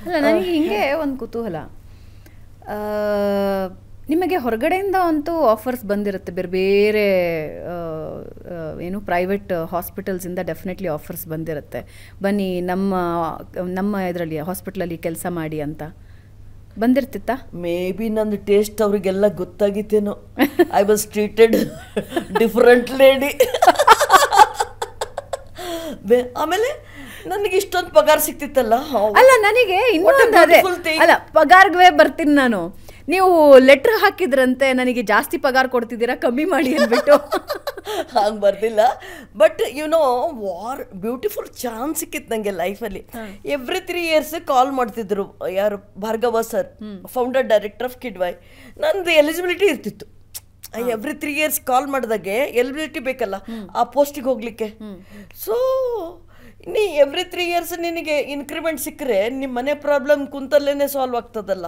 ಅಲ್ಲ, ನನಗೆ ಹಿಂಗೆ ಒಂದು ಕುತೂಹಲ. ನಿಮಗೆ ಹೊರಗಡೆಯಿಂದ ಅಂತೂ ಆಫರ್ಸ್ ಬಂದಿರುತ್ತೆ, ಬೇರೆ ಬೇರೆ ಏನು ಪ್ರೈವೇಟ್ ಹಾಸ್ಪಿಟಲ್ಸಿಂದ ಡೆಫಿನೆಟ್ಲಿ ಆಫರ್ಸ್ ಬಂದಿರುತ್ತೆ, ಬನ್ನಿ ನಮ್ಮ ಇದರಲ್ಲಿ ಹಾಸ್ಪಿಟ್ಲಲ್ಲಿ ಕೆಲಸ ಮಾಡಿ ಅಂತ ಬಂದಿರ್ತಿತ್ತಾ? ಮೇ ಬಿ ನಂದು ಟೇಸ್ಟ್ ಅವರಿಗೆಲ್ಲ ಗೊತ್ತಾಗಿತ್ತೇನೋ. I was treated different lady. ಆಮೇಲೆ ನನಗೆ ಇಷ್ಟೊಂದು ಪಗಾರ ಸಿಕ್ತಿತ್ತಲ್ಲ. ಅಲ್ಲ, ನನಗೆ ಇನ್ನೊಂದು ಅದೇ ಅಲ್ಲ, ಪಗಾರ್ಗೆ ಬರ್ತೀನಿ ನಾನು. ನೀವು ಲೆಟ್ರ್ ಹಾಕಿದ್ರಂತೆ ನನಗೆ ಜಾಸ್ತಿ ಪಗಾರ ಕೊಡ್ತಿದ್ದೀರಾ, ಕಮ್ಮಿ ಮಾಡಿ ಅಂದ್ಬಿಟ್ಟು. ಹಂಗೆ ಬರ್ದಿಲ್ಲ, ಬಟ್ ಬ್ಯೂಟಿಫುಲ್ ಚಾನ್ಸ್ ಸಿಕ್ಕಿತ್ತು ನನಗೆ ಲೈಫಲ್ಲಿ. ಎವ್ರಿ 3 years ಕಾಲ್ ಮಾಡ್ತಿದ್ರು. ಯಾರು? Bhargava sir, founder director of Kidwai. ನಂದು ಎಲಿಜಿಬಿಲಿಟಿ ಇರ್ತಿತ್ತು. ಎವ್ರಿ 3 years ಕಾಲ್ ಮಾಡಿದಾಗೆ ಎಲಿಜಿಬಿಲಿಟಿ ಬೇಕಲ್ಲ ಆ ಪೋಸ್ಟಿಗೆ ಹೋಗ್ಲಿಕ್ಕೆ. ಸೊ ನೀ ಎವ್ರಿ 3 years ನಿನಗೆ ಇನ್ಕ್ರಿಮೆಂಟ್ ಸಿಕ್ಕರೆ ನಿಮ್ಮ ಮನೆ ಪ್ರಾಬ್ಲಮ್ ಕುಂತಲ್ಲೇ ಸಾಲ್ವ್ ಆಗ್ತದಲ್ಲ.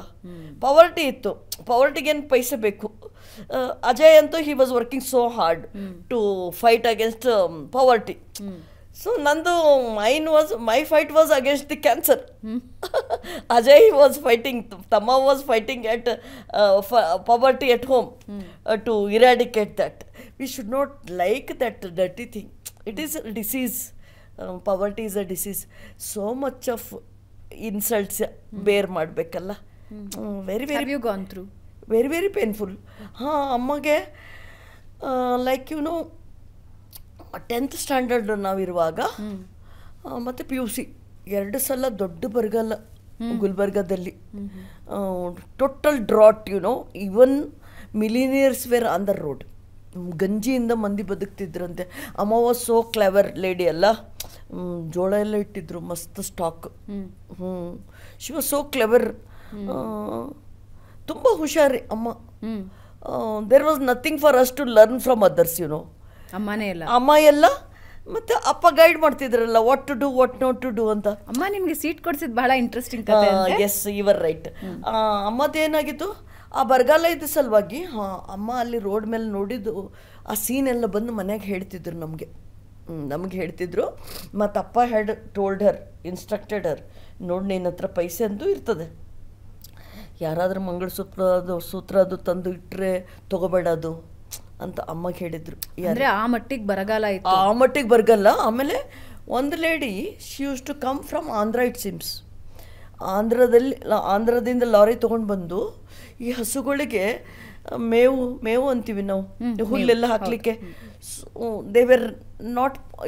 ಪವರ್ಟಿ ಇತ್ತು, ಪವರ್ಟಿಗೇನು ಪೈಸೆ ಬೇಕು. ಅಜಯ್ ಅಂತೂ he was working so hard to fight against poverty. So ನಂದು my fight was against the cancer. Ajay was fighting, ತಮ್ಮ was fighting at poverty at home to eradicate that. We should not like that dirty thing. It is a disease. Poverty is a disease. So much of insults bear ಮಾಡಬೇಕಲ್ಲ. Very very gone through very very painful. ಹಾಂ, ಅಮ್ಮಗೆ like 10th standard ನಾವಿರುವಾಗ ಮತ್ತು PUC 2 ಸಲ ದೊಡ್ಡ ಬರಗಾಲ ಗುಲ್ಬರ್ಗಾದಲ್ಲಿ. Total drought. Even millionaires were on the road. ಗಂಜಿಯಿಂದ ಮಂದಿ ಬದುಕ್ತಿದ್ರಂತೆ. ಅಮ್ಮ ವಾಸ್ ಸೋ ಕ್ಲೆವರ್ ಲೇಡಿ ಅಲ್ಲ. ಜೋಳ ಎಲ್ಲ ಇಟ್ಟಿದ್ರು, ಮಸ್ತ್ stock. She was so clever. ತುಂಬ ಹುಷಾರಿ ಅಮ್ಮ. There was nothing for us to learn from others. ಅಮ್ಮ ಎಲ್ಲ ಮತ್ತೆ ಅಪ್ಪ ಗೈಡ್ ಮಾಡ್ತಿದ್ರಲ್ಲ, what to do, what not to do ಅಂತ. ಅಮ್ಮ ನಿಮ್ಗೆ ಸೀಟ್ ಕೊಡ್ಸಿದ್ ಬಹಳ ಇಂಟ್ರೆಸ್ಟಿಂಗ್. Yes, your right. ಅಮ್ಮದೇನಾಗಿತ್ತು, ಆ ಬರಗಾಲ ಇದ್ದ ಸಲುವಾಗಿ ಅಮ್ಮ ಅಲ್ಲಿ ರೋಡ್ ಮೇಲೆ ನೋಡಿದ್ದು ಆ ಸೀನೆಲ್ಲ ಬಂದು ಮನೆಯಾಗ ಹೇಳ್ತಿದ್ರು ನಮಗೆ ಹೇಳ್ತಿದ್ರು. ಮತ್ತು ಅಪ್ಪ ಹ್ಯಾಡ್ ಟೋಲ್ಡ್ ಹರ್, ಇನ್ಸ್ಟ್ರಕ್ಟೆಡ್ ಹರ್, ನೋಡಿ ನಿನ್ನ ಹತ್ರ ಪೈಸೆ ಅಂತೂ ಇರ್ತದೆ, ಯಾರಾದ್ರೂ ಮಂಗಳಸೂತ್ರ ಅದು ತಂದು ಇಟ್ಟರೆ ತೊಗೋಬೇಡದು ಅಂತ ಅಮ್ಮಗೆ ಹೇಳಿದ್ರು. ಆ ಮಟ್ಟಿಗೆ ಬರಗಾಲ ಇತ್ತು. ಆ ಮಟ್ಟಿಗೆ ಬರಗಾಲ. ಆಮೇಲೆ ಒಂದು lady, she used to come from Andhra, it seems. ಆಂಧ್ರದಿಂದ ಲಾರಿ ತೊಗೊಂಡು ಬಂದು ಈ ಹಸುಗಳಿಗೆ ಮೇವು ಅಂತೀವಿ ನಾವು, ಹುಲ್ಲೆಲ್ಲ ಹಾಕಲಿಕ್ಕೆ.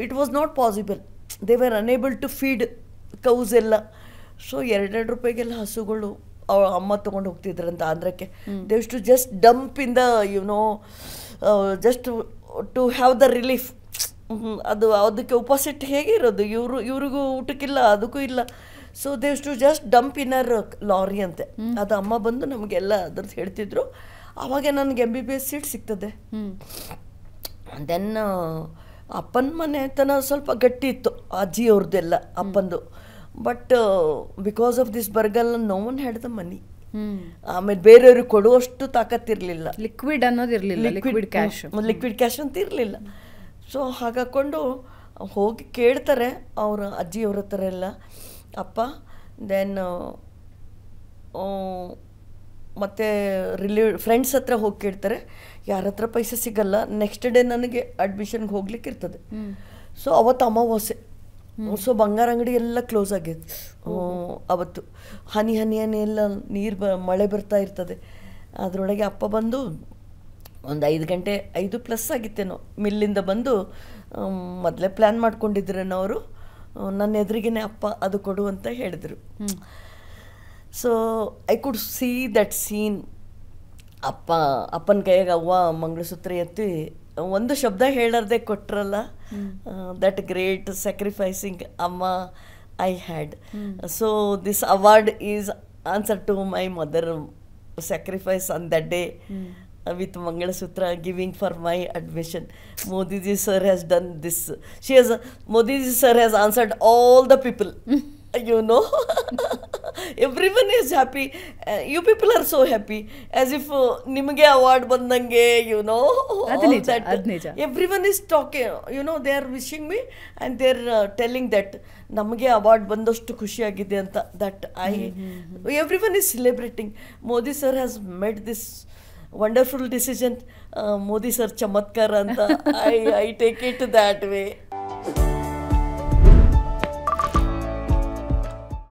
It was not possible. They were unable to feed cows ಎಲ್ಲ. ಸೊ 2 ರೂಪಾಯಿಗೆಲ್ಲ ಹಸುಗಳು ಅಮ್ಮ ತೊಗೊಂಡು ಹೋಗ್ತಿದ್ರಂತ ಆಂಧ್ರಕ್ಕೆ. They used to just dump in the just to have the relief. ಅದಕ್ಕೆ ಉಪಸಿಟ್ಟು ಹೇಗೆ ಇರೋದು, ಇವ್ರಿಗೂ ಊಟಕ್ಕಿಲ್ಲ, ಅದಕ್ಕೂ ಇಲ್ಲ. So they used to just dump inner lorry ಅಂತೆ. ಅದು ಅಮ್ಮ ಬಂದು ನಮಗೆಲ್ಲ ಅದ್ರದ್ದು ಹೇಳ್ತಿದ್ರು. ಆವಾಗ ನನಗೆ MBBS ಸೀಟ್ ಸಿಗ್ತದೆ. ದೆನ್ ಅಪ್ಪನ ಮನೆತನ ಸ್ವಲ್ಪ ಗಟ್ಟಿ ಇತ್ತು, ಅಜ್ಜಿಯವ್ರದ್ದೆಲ್ಲ ಅಪ್ಪಂದು. ಬಟ್ ಬಿಕಾಸ್ ಆಫ್ ದಿಸ್ ಬರಗಾಲ no one had the money. ಆಮೇಲೆ ಬೇರೆಯವ್ರಿಗೆ ಕೊಡುವಷ್ಟು ತಾಕತ್ತಿರಲಿಲ್ಲ. ಲಿಕ್ವಿಡ್ ಅನ್ನೋದು ಇರಲಿಲ್ಲ, ಲಿಕ್ವಿಡ್ ಕ್ಯಾಶ್ ಅಂತ ಇರಲಿಲ್ಲ. ಸೊ ಹಾಗಾಕೊಂಡು ಹೋಗಿ ಕೇಳ್ತಾರೆ ಅವ್ರ ಅಜ್ಜಿಯವ್ರ ಹತ್ರ ಎಲ್ಲ ಅಪ್ಪ. ದೆನ್ ಮತ್ತು ಫ್ರೆಂಡ್ಸ್ ಹತ್ರ ಹೋಗಿ ಕೇಳ್ತಾರೆ. ಯಾರ ಹತ್ರ ಪೈಸೆ ಸಿಗಲ್ಲ. ನೆಕ್ಸ್ಟ್ ಡೇ ನನಗೆ ಅಡ್ಮಿಷನ್ಗೆ ಹೋಗ್ಲಿಕ್ಕೆ ಇರ್ತದೆ. ಸೊ ಅವತ್ತು ಅಮಾವಾಸ್ಯೆ. ಸೊ ಬಂಗಾರ ಅಂಗಡಿ ಎಲ್ಲ ಕ್ಲೋಸ್ ಆಗಿದೆ ಅವತ್ತು. ಹನಿ ಎಲ್ಲ ಮಳೆ ಬರ್ತಾ ಇರ್ತದೆ. ಅದರೊಳಗೆ ಅಪ್ಪ ಬಂದು ಒಂದು 5 ಗಂಟೆ 5+ ಆಗಿತ್ತೇನೋ ಮಿಲ್ಲಿಂದ ಬಂದು, ಮೊದಲೇ ಪ್ಲ್ಯಾನ್ ಮಾಡ್ಕೊಂಡಿದ್ರೇನೋ ಅವರು, ನನ್ನ ಎದುರಿಗೇನೆ ಅಪ್ಪ ಅದು ಕೊಡು ಅಂತ ಹೇಳಿದರು. So I could see that scene. ಅಪ್ಪನ ಕೈಯಾಗ ಅವ್ವ ಮಂಗಳಸೂತ್ರ ಎತ್ತಿ ಒಂದು ಶಬ್ದ ಹೇಳಾರ್ದೆ ಕೊಟ್ರಲ್ಲ. ದಟ್ ಗ್ರೇಟ್ ಸ್ಯಾಕ್ರಿಫೈಸಿಂಗ್ ಅಮ್ಮ I had. So this award is answer to my mother sacrifice on that day with Mangalasutra giving for my admission. Modi ji sir has done this. Modi ji sir has answered all the people. Everyone is happy. You people are so happy as if ನಿಮಗೆ award ಬಂದಂಗೆ, you know. Everyone is talking, you know, they are wishing me and they are telling that ನಮಗೆ award ಬಂದಷ್ಟು ಖುಷಿಯಾಗಿದೆ ಅಂತ. That everyone is celebrating. Modi sir has made this wonderful decision. Modi sir ಚಮತ್ಕಾರ ಅಂತ. I take it that way.